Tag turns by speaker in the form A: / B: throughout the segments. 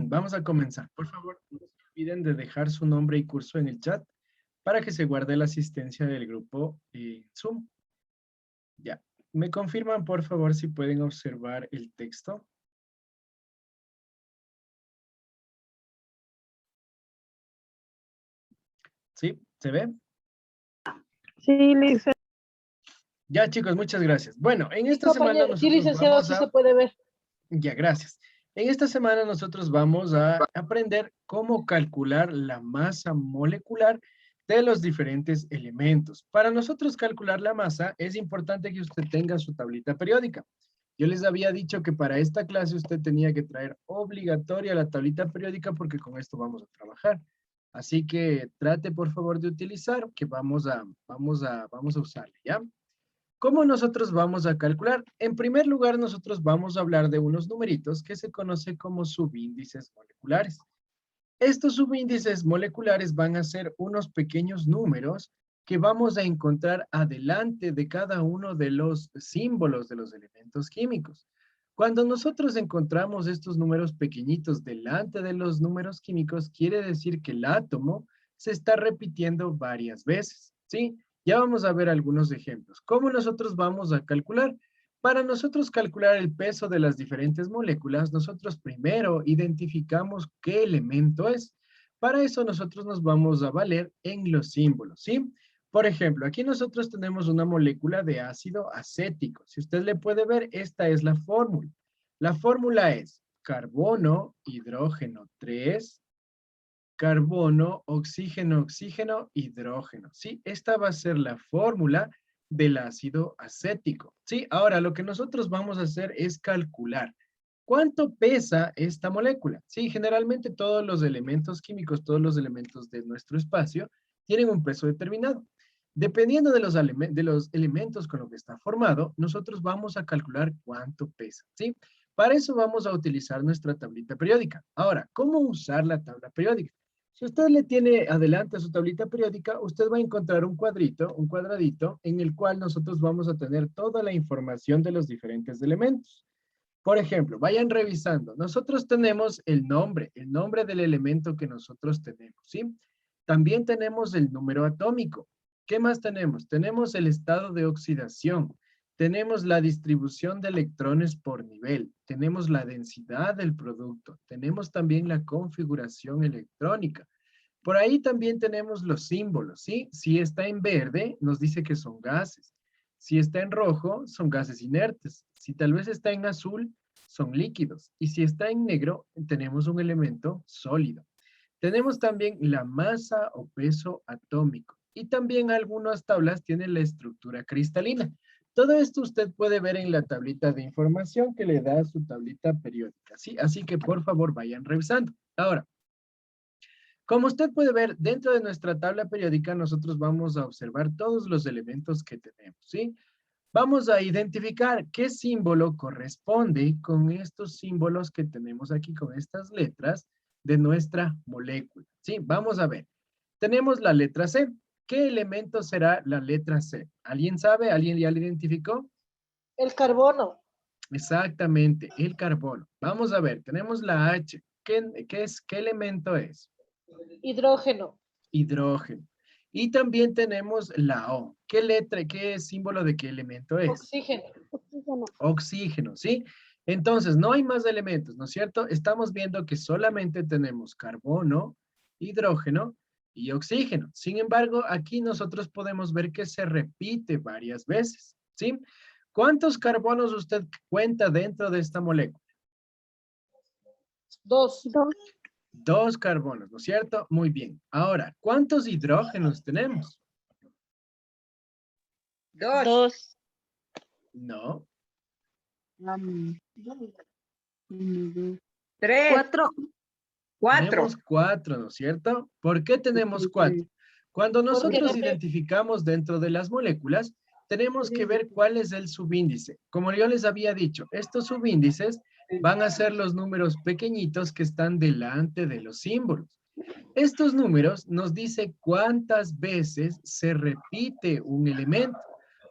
A: Vamos a comenzar. Por favor, no se olviden de dejar su nombre y curso en el chat para que se guarde la asistencia del grupo Zoom. Ya. ¿Me confirman, por favor, si pueden observar el texto? ¿Sí? ¿Se ve?
B: Sí, licenciado.
A: Ya, chicos, muchas gracias. Bueno, en
B: Sí,
A: esta semana
B: compañero. Sí,
A: nosotros
B: licenciado,
A: vamos
B: sí
A: a...
B: se puede ver.
A: Ya, gracias. En esta semana nosotros vamos a aprender cómo calcular la masa molecular de los diferentes elementos. Para nosotros calcular la masa es importante que usted tenga su tablita periódica. Yo les había dicho que para esta clase usted tenía que traer obligatoria la tablita periódica porque con esto vamos a trabajar. Así que trate por favor de utilizar que vamos a usarla, ¿ya? ¿Cómo nosotros vamos a calcular? En primer lugar, nosotros vamos a hablar de unos numeritos que se conoce como subíndices moleculares. Estos subíndices moleculares van a ser unos pequeños números que vamos a encontrar adelante de cada uno de los símbolos de los elementos químicos. Cuando nosotros encontramos estos números pequeñitos delante de los números químicos, quiere decir que el átomo se está repitiendo varias veces, ¿sí? Ya vamos a ver algunos ejemplos. ¿Cómo nosotros vamos a calcular? Para nosotros calcular el peso de las diferentes moléculas, nosotros primero identificamos qué elemento es. Para eso nosotros nos vamos a valer en los símbolos, ¿sí? Por ejemplo, aquí nosotros tenemos una molécula de ácido acético. Si usted le puede ver, esta es la fórmula. La fórmula es carbono, hidrógeno 3, carbono, oxígeno, oxígeno, hidrógeno, ¿sí? Esta va a ser la fórmula del ácido acético, ¿sí? Ahora, lo que nosotros vamos a hacer es calcular cuánto pesa esta molécula, ¿sí? Generalmente todos los elementos químicos, todos los elementos de nuestro espacio tienen un peso determinado. Dependiendo de los elementos con los que está formado, nosotros vamos a calcular cuánto pesa, ¿sí? Para eso vamos a utilizar nuestra tablita periódica. Ahora, ¿cómo usar la tabla periódica? Si usted le tiene adelante a su tablita periódica, usted va a encontrar un cuadrito, un cuadradito, en el cual nosotros vamos a tener toda la información de los diferentes elementos. Por ejemplo, vayan revisando. Nosotros tenemos el nombre del elemento que nosotros tenemos, ¿sí? También tenemos el número atómico. ¿Qué más tenemos? Tenemos el estado de oxidación. Tenemos la distribución de electrones por nivel. Tenemos la densidad del producto. Tenemos también la configuración electrónica. Por ahí también tenemos los símbolos, ¿sí? Si está en verde, nos dice que son gases. Si está en rojo, son gases inertes. Si tal vez está en azul, son líquidos. Y si está en negro, tenemos un elemento sólido. Tenemos también la masa o peso atómico. Y también algunas tablas tienen la estructura cristalina. Todo esto usted puede ver en la tablita de información que le da su tablita periódica, ¿sí? Así que por favor vayan revisando. Ahora, como usted puede ver, dentro de nuestra tabla periódica nosotros vamos a observar todos los elementos que tenemos, ¿sí? Vamos a identificar qué símbolo corresponde con estos símbolos que tenemos aquí, con estas letras de nuestra molécula, ¿sí? Vamos a ver. Tenemos la letra C. ¿Qué elemento será la letra C? ¿Alguien sabe? ¿Alguien ya la identificó?
B: El carbono.
A: Exactamente, el carbono. Vamos a ver, tenemos la H. ¿Qué elemento es?
B: Hidrógeno.
A: Hidrógeno. Y también tenemos la O. ¿Qué letra, qué símbolo de qué elemento es?
B: Oxígeno. Oxígeno.
A: Oxígeno, ¿sí? Entonces, no hay más elementos, ¿no es cierto? Estamos viendo que solamente tenemos carbono, hidrógeno y oxígeno. Sin embargo, aquí nosotros podemos ver que se repite varias veces, ¿sí? ¿Cuántos carbonos usted cuenta dentro de esta molécula?
B: Dos.
A: Dos carbonos, ¿no es cierto? Muy bien. Ahora, ¿cuántos hidrógenos tenemos?
B: Dos.
A: No.
B: Tres. Cuatro.
A: Tenemos cuatro, ¿no es cierto? ¿Por qué tenemos cuatro? Cuando nosotros
B: Porque
A: identificamos dentro de las moléculas, tenemos que ver cuál es el subíndice. Como yo les había dicho, estos subíndices van a ser los números pequeñitos que están delante de los símbolos. Estos números nos dicen cuántas veces se repite un elemento.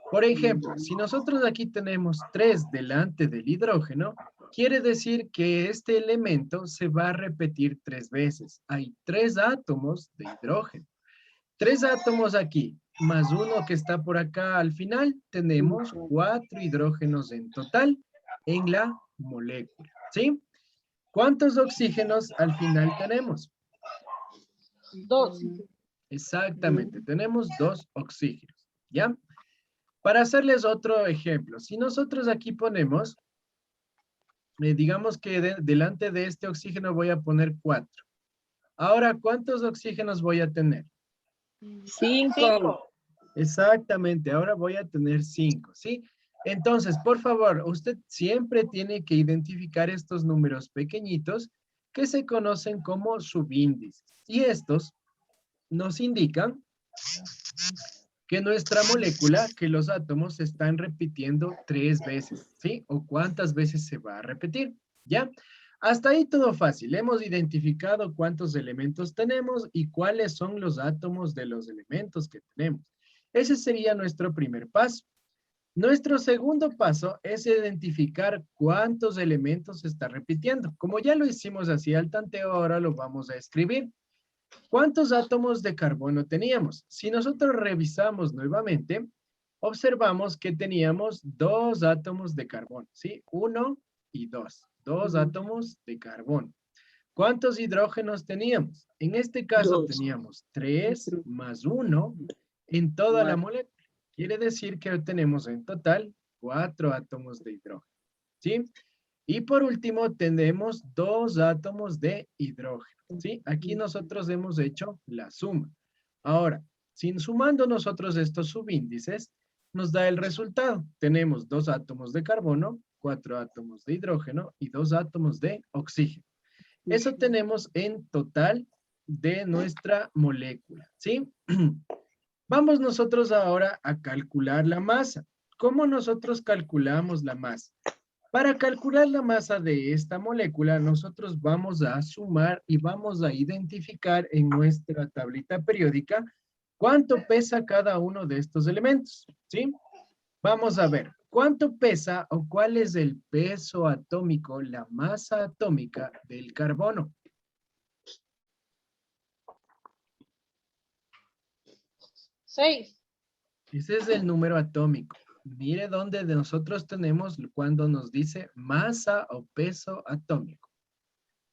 A: Por ejemplo, si nosotros aquí tenemos 3 delante del hidrógeno, quiere decir que este elemento se va a repetir 3 veces. Hay 3 átomos de hidrógeno. 3 átomos aquí, más uno que está por acá al final, tenemos 4 hidrógenos en total en la molécula, ¿sí? ¿Cuántos oxígenos al final tenemos?
B: 2.
A: Exactamente, tenemos 2 oxígenos, ¿ya? Para hacerles otro ejemplo, si nosotros aquí ponemos, digamos que delante de este oxígeno voy a poner 4. Ahora, ¿cuántos oxígenos voy a tener?
B: 5.
A: Exactamente, ahora voy a tener 5, ¿sí? Entonces, por favor, usted siempre tiene que identificar estos números pequeñitos que se conocen como subíndices. Y estos nos indican que nuestra molécula, que los átomos se están repitiendo 3 veces, ¿sí? O cuántas veces se va a repetir, ¿ya? Hasta ahí todo fácil. Hemos identificado cuántos elementos tenemos y cuáles son los átomos de los elementos que tenemos. Ese sería nuestro primer paso. Nuestro segundo paso es identificar cuántos elementos se está repitiendo. Como ya lo hicimos así al tanteo, ahora lo vamos a escribir. ¿Cuántos átomos de carbono teníamos? Si nosotros revisamos nuevamente, observamos que teníamos 2 átomos de carbono, ¿sí? 1 y 2. 2 átomos de carbono. ¿Cuántos hidrógenos teníamos? En este caso teníamos 3 más 1 en toda la molécula. Quiere decir que tenemos en total 4 átomos de hidrógeno, ¿sí? Y por último tenemos 2 átomos de hidrógeno, ¿sí? Aquí nosotros hemos hecho la suma. Ahora, sin sumando nosotros estos subíndices, nos da el resultado. Tenemos 2 átomos de carbono, 4 átomos de hidrógeno y 2 átomos de oxígeno. Eso tenemos en total de nuestra molécula, ¿sí? Vamos nosotros ahora a calcular la masa. ¿Cómo nosotros calculamos la masa? Para calcular la masa de esta molécula, nosotros vamos a sumar y vamos a identificar en nuestra tablita periódica cuánto pesa cada uno de estos elementos, ¿sí? Vamos a ver, ¿cuánto pesa o cuál es el peso atómico, la masa atómica del carbono?
B: 6.
A: Ese es el número atómico. Mire dónde nosotros tenemos cuando nos dice masa o peso atómico.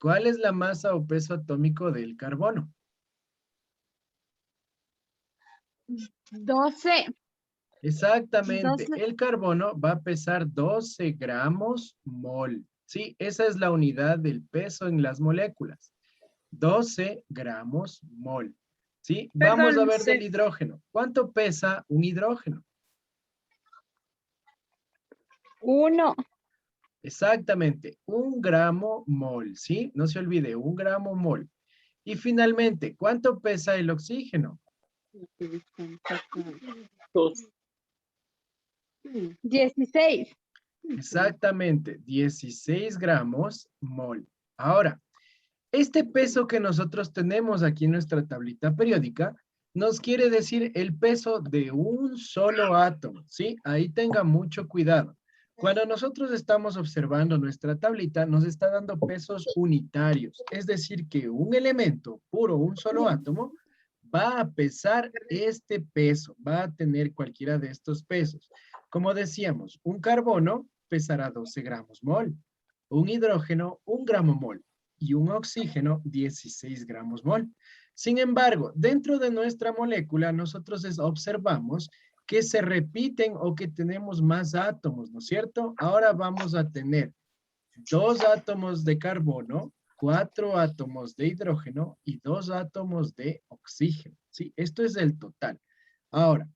A: ¿Cuál es la masa o peso atómico del carbono?
B: 12.
A: Exactamente.
B: 12.
A: El carbono va a pesar 12 gramos mol. Sí, esa es la unidad del peso en las moléculas. 12 gramos mol. ¿Sí? Vamos a
B: Perdón,
A: ver del hidrógeno. ¿Cuánto pesa un hidrógeno?
B: 1.
A: Exactamente, 1 gramo mol, ¿sí? No se olvide, 1 gramo mol. Y finalmente, ¿cuánto pesa el oxígeno?
B: 16.
A: Exactamente, 16 gramos mol. Ahora, este peso que nosotros tenemos aquí en nuestra tablita periódica nos quiere decir el peso de un solo átomo, ¿sí? Ahí tenga mucho cuidado. Cuando nosotros estamos observando nuestra tablita, nos está dando pesos unitarios. Es decir, que un elemento puro, un solo átomo, va a pesar este peso, va a tener cualquiera de estos pesos. Como decíamos, un carbono pesará 12 gramos mol, un hidrógeno 1 gramo mol y un oxígeno 16 gramos mol. Sin embargo, dentro de nuestra molécula, nosotros observamos que se repiten o que tenemos más átomos, ¿no es cierto? Ahora vamos a tener 2 átomos de carbono, 4 átomos de hidrógeno y 2 átomos de oxígeno, ¿sí? Esto es el total. Ahora,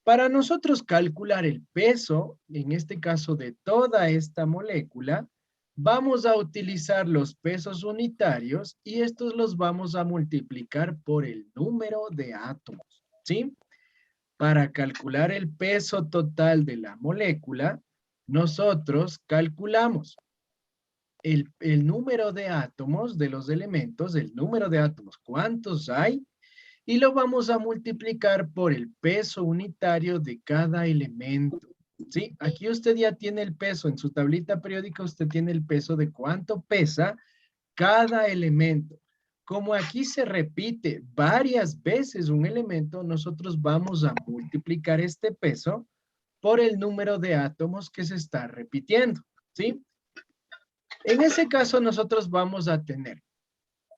A: para nosotros calcular el peso, en este caso de toda esta molécula, vamos a utilizar los pesos unitarios y estos los vamos a multiplicar por el número de átomos, ¿sí? Para calcular el peso total de la molécula, nosotros calculamos el número de átomos de los elementos, el número de átomos, cuántos hay, y lo vamos a multiplicar por el peso unitario de cada elemento. ¿sí? Aquí usted ya tiene el peso, en su tablita periódica usted tiene el peso de cuánto pesa cada elemento. Como aquí se repite varias veces un elemento, nosotros vamos a multiplicar este peso por el número de átomos que se está repitiendo, ¿sí? En ese caso nosotros vamos a tener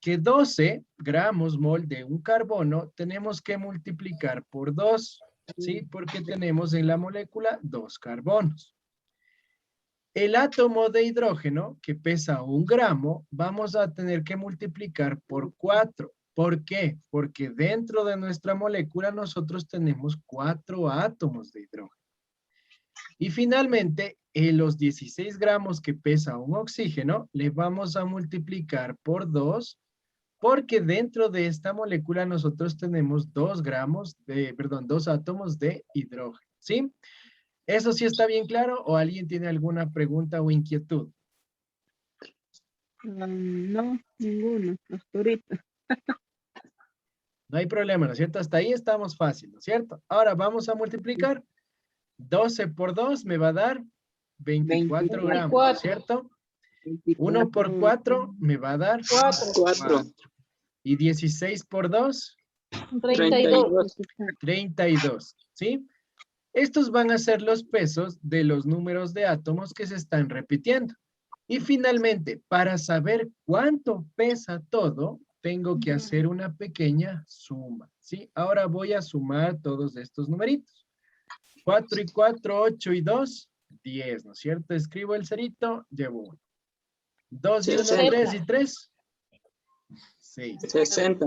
A: que 12 gramos mol de un carbono tenemos que multiplicar por 2, ¿sí? Porque tenemos en la molécula 2 carbonos. El átomo de hidrógeno, que pesa 1 gramo, vamos a tener que multiplicar por 4. ¿Por qué? Porque dentro de nuestra molécula nosotros tenemos 4 átomos de hidrógeno. Y finalmente, en los 16 gramos que pesa un oxígeno, le vamos a multiplicar por 2, porque dentro de esta molécula nosotros tenemos 2 átomos de hidrógeno, ¿sí? ¿Eso sí está bien claro o alguien tiene alguna pregunta o inquietud?
B: No, ninguno, hasta ahorita.
A: No hay problema, ¿no es cierto? Hasta ahí estamos fácil, ¿no es cierto? Ahora vamos a multiplicar. 12 por 2 me va a dar 24 gramos, ¿no es cierto? 1 por 4 me va a dar 4. Y 16 por 2,
B: 32.
A: 32, ¿sí? Estos van a ser los pesos de los números de átomos que se están repitiendo. Y finalmente, para saber cuánto pesa todo, tengo que hacer una pequeña suma, ¿sí? Ahora voy a sumar todos estos numeritos. 4 y 4, 8 y 2, 10, ¿no es cierto? Escribo el cerito, llevo 1. 2 y 1, 3 y 3, 6.
C: 60.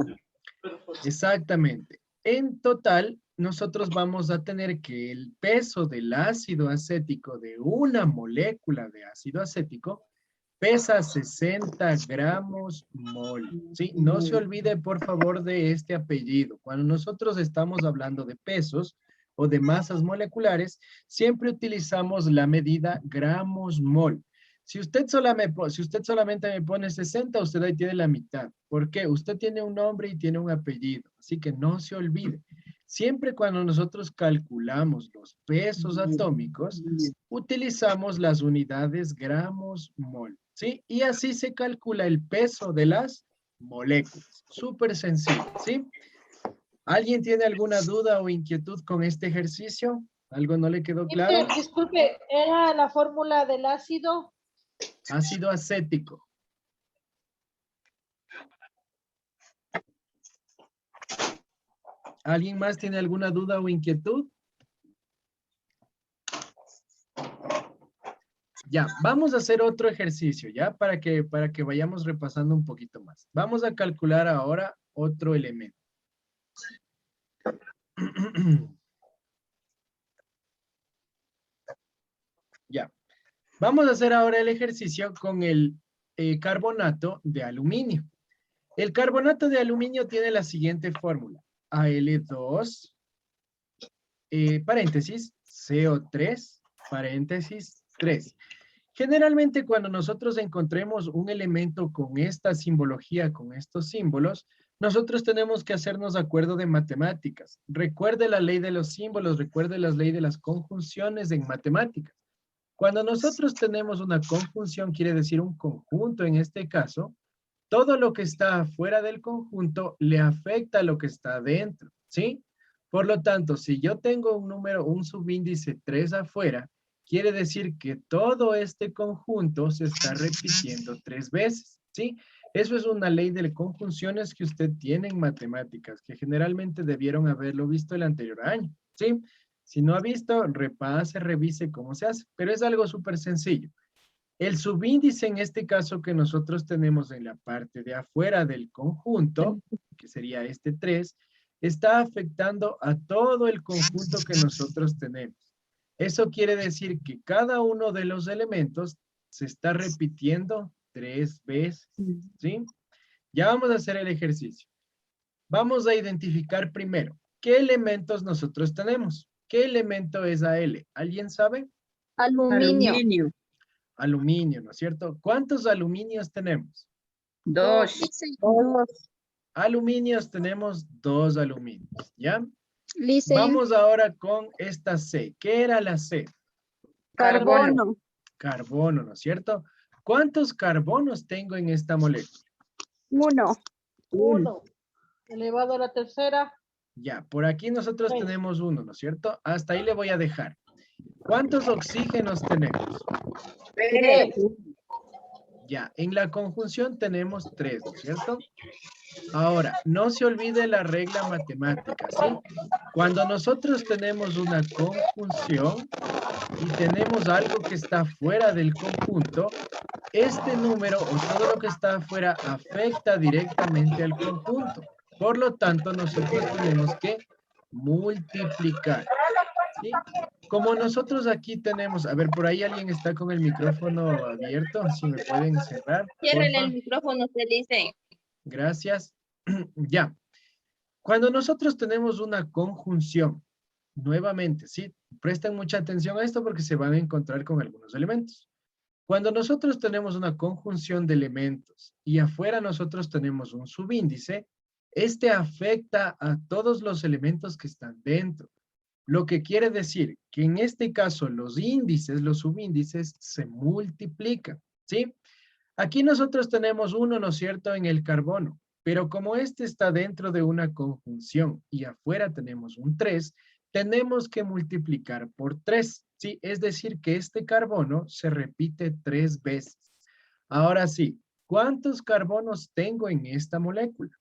A: Exactamente. En total, nosotros vamos a tener que el peso del ácido acético de una molécula de ácido acético pesa 60 gramos mol. ¿Sí? No se olvide, por favor, de este apellido. Cuando nosotros estamos hablando de pesos o de masas moleculares, siempre utilizamos la medida gramos mol. Si usted solamente me pone 60, usted ahí tiene la mitad. ¿Por qué? Usted tiene un nombre y tiene un apellido. Así que no se olvide. Siempre cuando nosotros calculamos los pesos atómicos, utilizamos las unidades gramos mol. ¿Sí? Y así se calcula el peso de las moléculas. Súper sencillo, ¿sí? ¿Alguien tiene alguna duda o inquietud con este ejercicio? ¿Algo no le quedó claro?
D: Disculpe, ¿era la fórmula del ácido?
A: Ácido acético. ¿Alguien más tiene alguna duda o inquietud? Ya, vamos a hacer otro ejercicio, ¿ya? Para que vayamos repasando un poquito más. Vamos a calcular ahora otro elemento. Ya. Vamos a hacer ahora el ejercicio con el carbonato de aluminio. El carbonato de aluminio tiene la siguiente fórmula. Al2, paréntesis, CO3, paréntesis, 3. Generalmente cuando nosotros encontremos un elemento con esta simbología, con estos símbolos, nosotros tenemos que hacernos acuerdo de matemáticas. Recuerde la ley de los símbolos, recuerde la ley de las conjunciones en matemáticas. Cuando nosotros tenemos una conjunción, quiere decir un conjunto en este caso, todo lo que está fuera del conjunto le afecta a lo que está dentro, ¿sí? Por lo tanto, si yo tengo un número, un subíndice 3 afuera, quiere decir que todo este conjunto se está repitiendo 3 veces, ¿sí? Eso es una ley de conjunciones que usted tiene en matemáticas, que generalmente debieron haberlo visto el anterior año, ¿sí? Si no ha visto, repase, revise cómo se hace, pero es algo súper sencillo. El subíndice en este caso que nosotros tenemos en la parte de afuera del conjunto, que sería este 3, está afectando a todo el conjunto que nosotros tenemos. Eso quiere decir que cada uno de los elementos se está repitiendo 3 veces, ¿sí? Ya vamos a hacer el ejercicio. Vamos a identificar primero qué elementos nosotros tenemos. ¿Qué elemento es AL? ¿Alguien sabe?
B: Aluminio.
A: Aluminio, ¿no es cierto? ¿Cuántos aluminios tenemos?
B: 2.
A: Aluminios tenemos 2 aluminios, ¿ya?
B: Lice.
A: Vamos ahora con esta C. ¿Qué era la C?
B: Carbono.
A: Carbono, ¿no es cierto? ¿Cuántos carbonos tengo en esta molécula?
B: 1.
D: 1 elevado a la tercera.
A: Ya, por aquí nosotros
D: 3.
A: tenemos 1, ¿no es cierto? Hasta ahí le voy a dejar. ¿Cuántos oxígenos tenemos?
D: 3.
A: Ya, en la conjunción tenemos 3, ¿no es cierto? Ahora, no se olvide la regla matemática, ¿sí? Cuando nosotros tenemos una conjunción y tenemos algo que está fuera del conjunto, este número o todo lo que está afuera afecta directamente al conjunto. Por lo tanto, nosotros tenemos que multiplicar, ¿sí? Como nosotros aquí tenemos, a ver, por ahí alguien está con el micrófono abierto, si me pueden cerrar,
C: Ciérrele
A: porfa.
C: el micrófono, se dice.
A: Gracias. Ya. Cuando nosotros tenemos una conjunción, nuevamente, ¿sí? Presten mucha atención a esto porque se van a encontrar con algunos elementos. Cuando nosotros tenemos una conjunción de elementos y afuera nosotros tenemos un subíndice, este afecta a todos los elementos que están dentro. Lo que quiere decir que en este caso los índices, los subíndices se multiplican, ¿sí? Aquí nosotros tenemos 1, ¿no es cierto?, en el carbono, pero como este está dentro de una conjunción y afuera tenemos un 3, tenemos que multiplicar por 3, ¿sí? Es decir, que este carbono se repite 3 veces. Ahora sí, ¿cuántos carbonos tengo en esta molécula?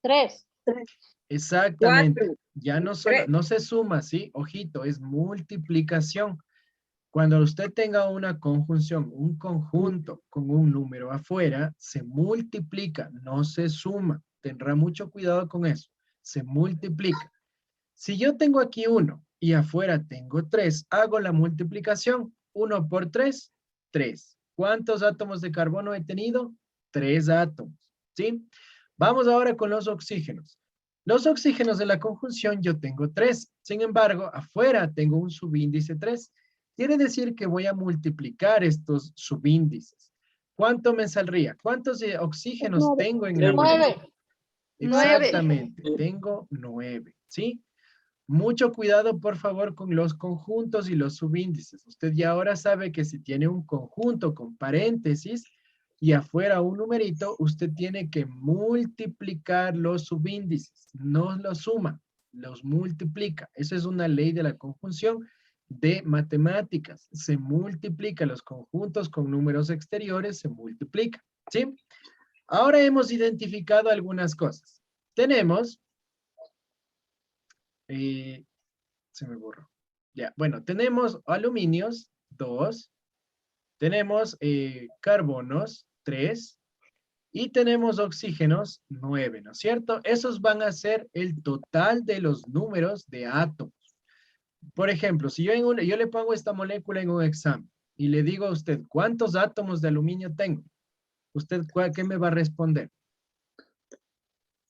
D: 3.
A: Exactamente.
B: 4.
A: Ya no se suma, ¿sí? Ojito, es multiplicación. Cuando usted tenga una conjunción, un conjunto con un número afuera, se multiplica, no se suma. Tendrá mucho cuidado con eso. Se multiplica. Si yo tengo aquí 1 y afuera tengo 3, hago la multiplicación. 1 por 3, 3. ¿Cuántos átomos de carbono he tenido? 3 átomos, ¿sí? Vamos ahora con los oxígenos. Los oxígenos de la conjunción yo tengo 3. Sin embargo, afuera tengo un subíndice 3. Quiere decir que voy a multiplicar estos subíndices. ¿Cuánto me saldría? ¿Cuántos oxígenos
D: 9.
A: tengo en la molécula?
D: 9.
A: Exactamente, tengo 9, ¿sí? Mucho cuidado, por favor, con los conjuntos y los subíndices. Usted ya ahora sabe que si tiene un conjunto con paréntesis y afuera un numerito, usted tiene que multiplicar los subíndices. No los suma, los multiplica. Esa es una ley de la conjunción de matemáticas. Se multiplica los conjuntos con números exteriores, se multiplica, ¿sí? Ahora hemos identificado algunas cosas. Tenemos... se me borró. Ya, bueno, tenemos aluminios, 2. Tenemos carbonos, 3. Y tenemos oxígenos, 9, ¿no es cierto? Esos van a ser el total de los números de átomos. Por ejemplo, si yo le pongo esta molécula en un examen y le digo a usted, ¿cuántos átomos de aluminio tengo? ¿Usted qué me va a responder?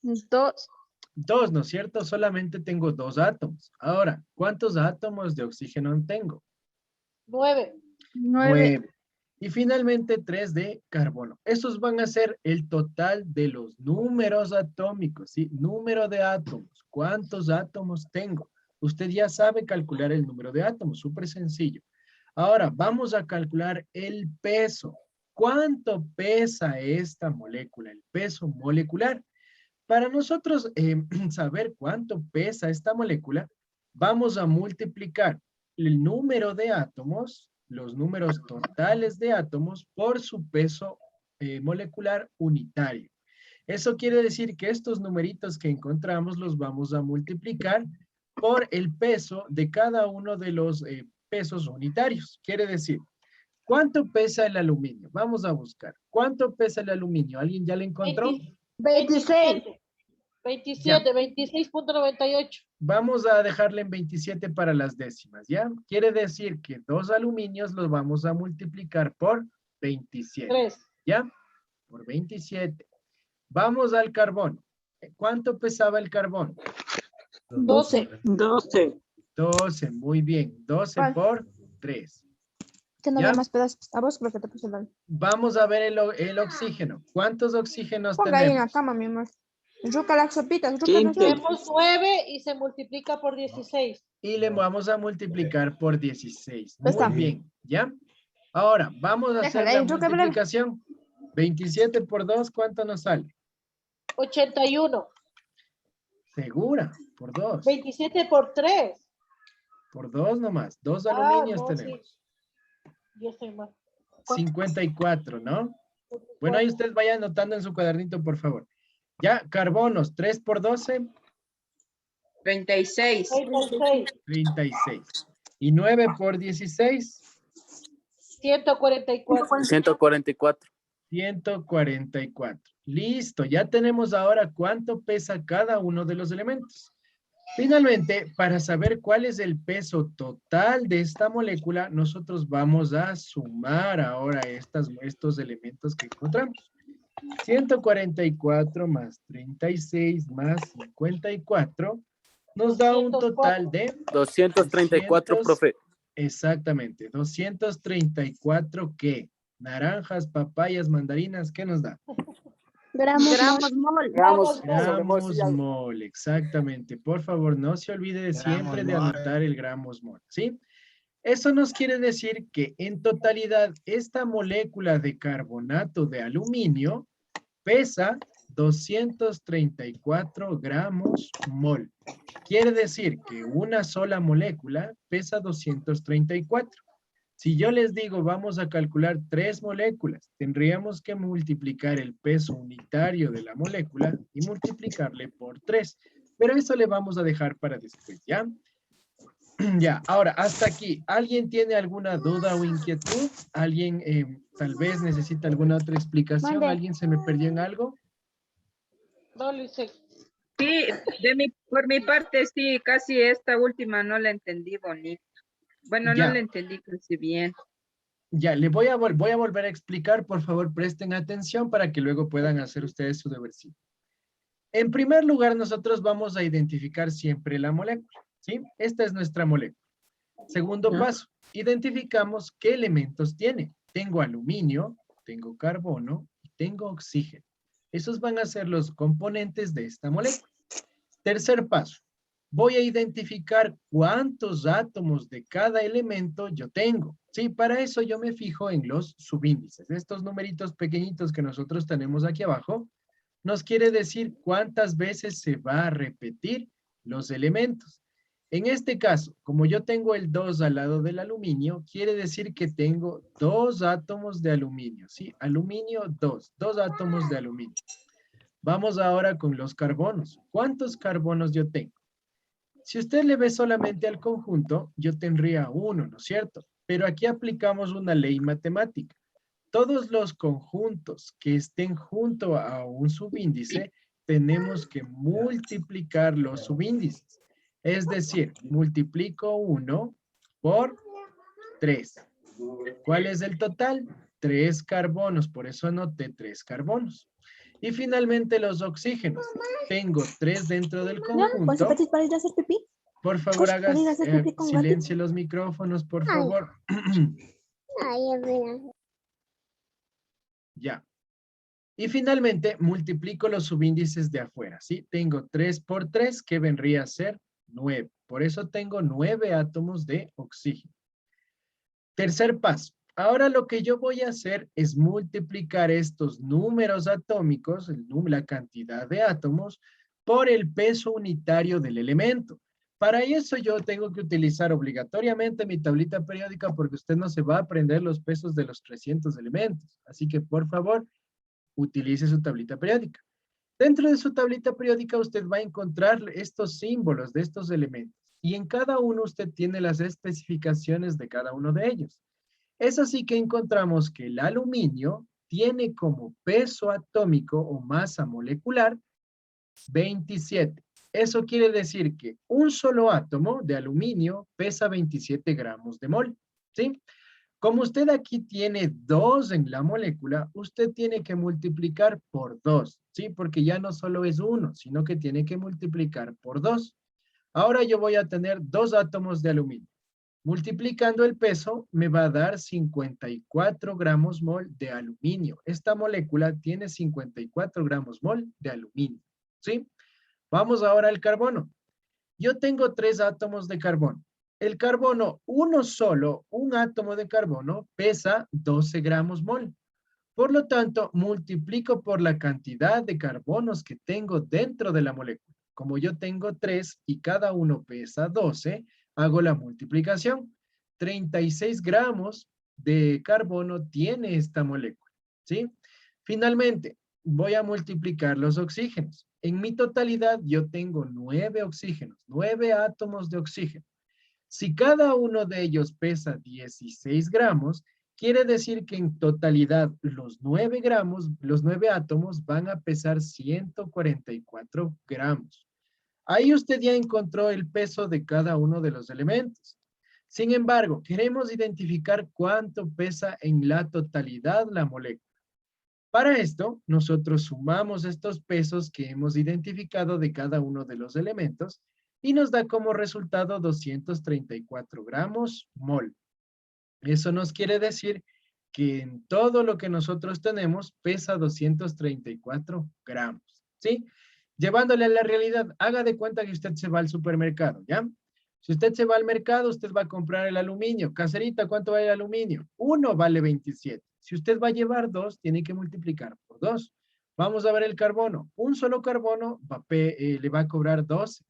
C: 2.
A: 2, ¿no es cierto? Solamente tengo 2 átomos. Ahora, ¿cuántos átomos de oxígeno tengo?
D: 9.
A: 9. Y finalmente 3 de carbono. Esos van a ser el total de los números atómicos, ¿sí? Número de átomos. ¿Cuántos átomos tengo? Usted ya sabe calcular el número de átomos, súper sencillo. Ahora, vamos a calcular el peso. ¿Cuánto pesa esta molécula? El peso molecular. Para nosotros saber cuánto pesa esta molécula, vamos a multiplicar el número de átomos, los números totales de átomos, por su peso molecular unitario. Eso quiere decir que estos numeritos que encontramos los vamos a multiplicar por el peso de cada uno de los pesos unitarios. Quiere decir, ¿cuánto pesa el aluminio? Vamos a buscar. ¿Cuánto pesa el aluminio? ¿Alguien ya lo encontró?
D: 26. 27,
A: Ya.
D: 26.98.
A: Vamos a dejarle en 27 para las décimas, ¿ya? Quiere decir que 2 aluminios los vamos a multiplicar por 27,
D: 3.
A: ¿ya? Por 27. Vamos al carbono. ¿Cuánto pesaba el carbón?
D: 12.
B: 12.
A: 12, muy bien. 12
E: ¿Cuál?
A: por 3.
E: Que no
A: ¿Ya?
E: había más pedazos. A vos porque te puse el
A: Vamos a ver el oxígeno. ¿Cuántos oxígenos
E: Ponga ahí en la
A: tenemos?
E: cama, mi amor. Yuca las sopitas. Yuca
B: Quince.
E: las sopitas.
D: Tenemos 9 y se multiplica por 16.
A: Y le vamos a multiplicar por 16. Muy
E: Está.
A: bien, ¿ya? Ahora, vamos a hacer
E: Déjale,
A: la
E: yo que breve.
A: multiplicación. 27 por 2, ¿cuánto nos sale?
D: 81.
A: Segura, por 2.
D: 27 por 3.
A: Por 2 nomás. 2 aluminios
D: no,
A: tenemos.
D: sí. Yo estoy mal.
A: 54, ¿no? Bueno, ahí ustedes vayan anotando en su cuadernito, por favor. Ya, carbonos, 3 por 12,
C: 36.
D: 36.
A: 36. Y 9 por 16,
D: 144.
B: 144.
A: 144. Listo, ya tenemos ahora cuánto pesa cada uno de los elementos. Finalmente, para saber cuál es el peso total de esta molécula, nosotros vamos a sumar ahora estos elementos que encontramos. 144 más 36 más 54 nos da un total de
B: 234, profe.
A: Exactamente, 234 ¿qué? Naranjas, papayas, mandarinas, ¿qué nos da?
B: Gramos mol.
A: Gramos mol, exactamente. Por favor, no se olvide siempre de anotar el gramos mol, ¿sí? Eso nos quiere decir que en totalidad esta molécula de carbonato de aluminio pesa 234 gramos mol. Quiere decir que una sola molécula pesa 234. Si yo les digo vamos a calcular 3 moléculas, tendríamos que multiplicar el peso unitario de la molécula y multiplicarle por 3. Pero eso le vamos a dejar para después, ¿ya? Ya, ahora, hasta aquí. ¿Alguien tiene alguna duda o inquietud? ¿Alguien tal vez necesita alguna otra explicación?
E: Mande.
A: ¿Alguien se me perdió en algo?
D: No, Lice.
C: Sí, por mi parte, sí, casi esta última no la entendí bonito. Bueno,
A: Ya.
C: no la entendí casi bien.
A: Ya, le voy a volver a explicar. Por favor, presten atención para que luego puedan hacer ustedes su debercito. En primer lugar, nosotros vamos a identificar siempre la molécula, ¿sí? Esta es nuestra molécula. Segundo paso, identificamos qué elementos tiene. Tengo aluminio, tengo carbono y tengo oxígeno. Esos van a ser los componentes de esta molécula. Tercer paso, voy a identificar cuántos átomos de cada elemento yo tengo. Sí, para eso yo me fijo en los subíndices. Estos numeritos pequeñitos que nosotros tenemos aquí abajo nos quiere decir cuántas veces se va a repetir los elementos. En este caso, como yo tengo el 2 al lado del aluminio, quiere decir que tengo 2 átomos de aluminio, ¿sí? Aluminio 2 átomos de aluminio. Vamos ahora con los carbonos. ¿Cuántos carbonos yo tengo? Si usted le ve solamente al conjunto, yo tendría 1, ¿no es cierto? Pero aquí aplicamos una ley matemática. Todos los conjuntos que estén junto a un subíndice, tenemos que multiplicar los subíndices. Es decir, multiplico 1 por 3. ¿Cuál es el total? 3 carbonos, por eso anoté 3 carbonos. Y finalmente los oxígenos. Tengo 3 dentro del conjunto.
E: para ir a hacer pipí?
A: Por favor, haga
E: ¿Puedes ir a hacer pipí con
A: silencio los micrófonos, por favor. Ya. Y finalmente, multiplico los subíndices de afuera, ¿sí? Tengo 3 por 3, que vendría a ser 9. Por eso tengo 9 átomos de oxígeno. Tercer paso. Ahora lo que yo voy a hacer es multiplicar estos números atómicos, la cantidad de átomos, por el peso unitario del elemento. Para eso yo tengo que utilizar obligatoriamente mi tablita periódica porque usted no se va a aprender los pesos de los 300 elementos. Así que, por favor, utilice su tablita periódica. Dentro de su tablita periódica usted va a encontrar estos símbolos de estos elementos. Y en cada uno usted tiene las especificaciones de cada uno de ellos. Es así que encontramos que el aluminio tiene como peso atómico o masa molecular 27. Eso quiere decir que un solo átomo de aluminio pesa 27 gramos de mol, ¿sí? Como usted aquí tiene 2 en la molécula, usted tiene que multiplicar por 2, ¿sí? Porque ya no solo es 1, sino que tiene que multiplicar por 2. Ahora yo voy a tener 2 átomos de aluminio. Multiplicando el peso me va a dar 54 gramos mol de aluminio. Esta molécula tiene 54 gramos mol de aluminio. ¿sí? Vamos ahora al carbono. Yo tengo 3 átomos de carbono. El carbono, uno solo, un átomo de carbono, pesa 12 gramos mol. Por lo tanto, multiplico por la cantidad de carbonos que tengo dentro de la molécula. Como yo tengo 3 y cada uno pesa 12, hago la multiplicación. 36 gramos de carbono tiene esta molécula, ¿sí? Finalmente, voy a multiplicar los oxígenos. En mi totalidad, yo tengo 9 oxígenos, 9 átomos de oxígeno. Si cada uno de ellos pesa 16 gramos, quiere decir que en totalidad los 9 gramos, los 9 átomos van a pesar 144 gramos. Ahí usted ya encontró el peso de cada uno de los elementos. Sin embargo, queremos identificar cuánto pesa en la totalidad la molécula. Para esto, nosotros sumamos estos pesos que hemos identificado de cada uno de los elementos y nos da como resultado 234 gramos mol. Eso nos quiere decir que en todo lo que nosotros tenemos pesa 234 gramos, ¿sí? Llevándole a la realidad, haga de cuenta que usted se va al supermercado, ¿ya? Si usted se va al mercado, usted va a comprar el aluminio. Caserita, ¿cuánto vale el aluminio? 1 vale 27. Si usted va a llevar 2, tiene que multiplicar por 2. Vamos a ver el carbono. Un solo carbono le va a cobrar 12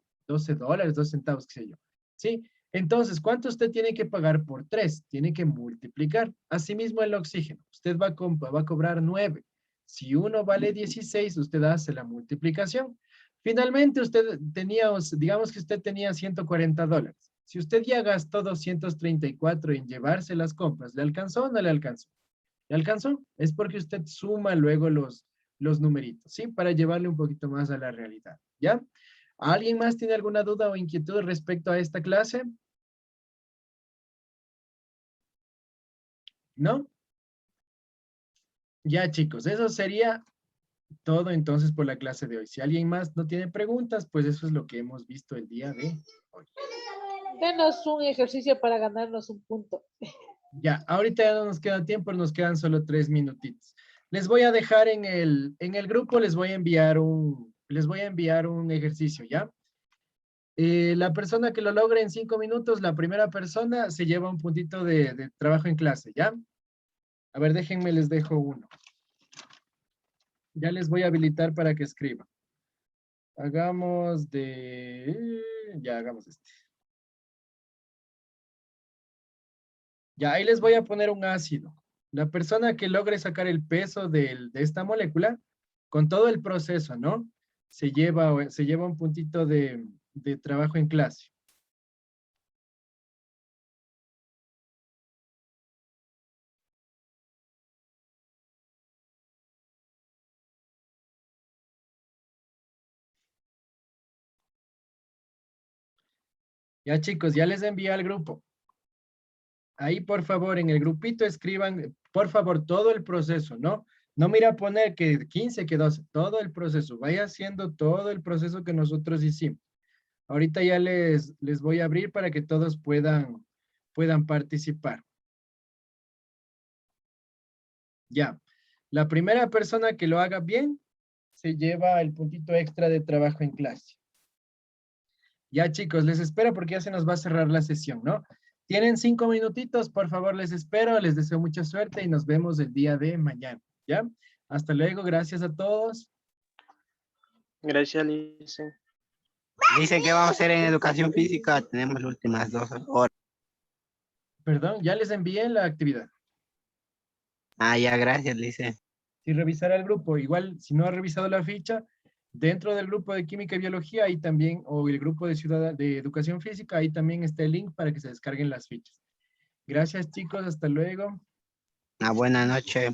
A: dólares, 2 centavos, qué sé yo. ¿Sí? Entonces, ¿cuánto usted tiene que pagar por 3? Tiene que multiplicar. Asimismo, el oxígeno. Usted va a cobrar 9. Si uno vale 16, usted hace la multiplicación. Finalmente, usted tenía, digamos que usted tenía 140 dólares. Si usted ya gastó 234 en llevarse las compras, ¿le alcanzó o no le alcanzó? ¿Le alcanzó? Es porque usted suma luego los numeritos, ¿sí? Para llevarle un poquito más a la realidad, ¿ya? ¿Alguien más tiene alguna duda o inquietud respecto a esta clase? ¿No? Ya, chicos, eso sería todo entonces por la clase de hoy. Si alguien más no tiene preguntas, pues eso es lo que hemos visto el día de hoy.
D: Denos un ejercicio para ganarnos un punto.
A: Ya, ahorita ya no nos queda tiempo, nos quedan solo 3 minutitos. Les voy a dejar en el grupo, les voy a enviar un ejercicio, ¿ya? La persona que lo logre en 5 minutos, la primera persona se lleva un puntito de trabajo en clase, ¿ya? A ver, déjenme, les dejo uno. Ya les voy a habilitar para que escriban. Hagamos hagamos este. Ya, ahí les voy a poner un ácido. La persona que logre sacar el peso de esta molécula, con todo el proceso, ¿no? Se lleva un puntito de trabajo en clase. Ya, chicos, ya les envié al grupo. Ahí, por favor, en el grupito escriban, por favor, todo el proceso, ¿no? No mira poner que 15, que 12, todo el proceso. Vaya haciendo todo el proceso que nosotros hicimos. Ahorita ya les voy a abrir para que todos puedan participar. Ya. La primera persona que lo haga bien, se lleva el puntito extra de trabajo en clase. Ya, chicos, les espero porque ya se nos va a cerrar la sesión, ¿no? Tienen 5 minutitos, por favor, les espero, les deseo mucha suerte y nos vemos el día de mañana, ¿ya? Hasta luego, gracias a todos.
B: Gracias, Lice.
F: Dice que vamos a hacer en educación física. Tenemos las últimas 2 horas.
A: Perdón, ya les envié la actividad.
F: Ah, ya, gracias, Lice.
A: Si revisara el grupo, igual, si no ha revisado la ficha, dentro del grupo de Química y Biología, ahí también, o el grupo de Educación Física, ahí también está el link para que se descarguen las fichas. Gracias, chicos, hasta luego.
F: Una buena noche.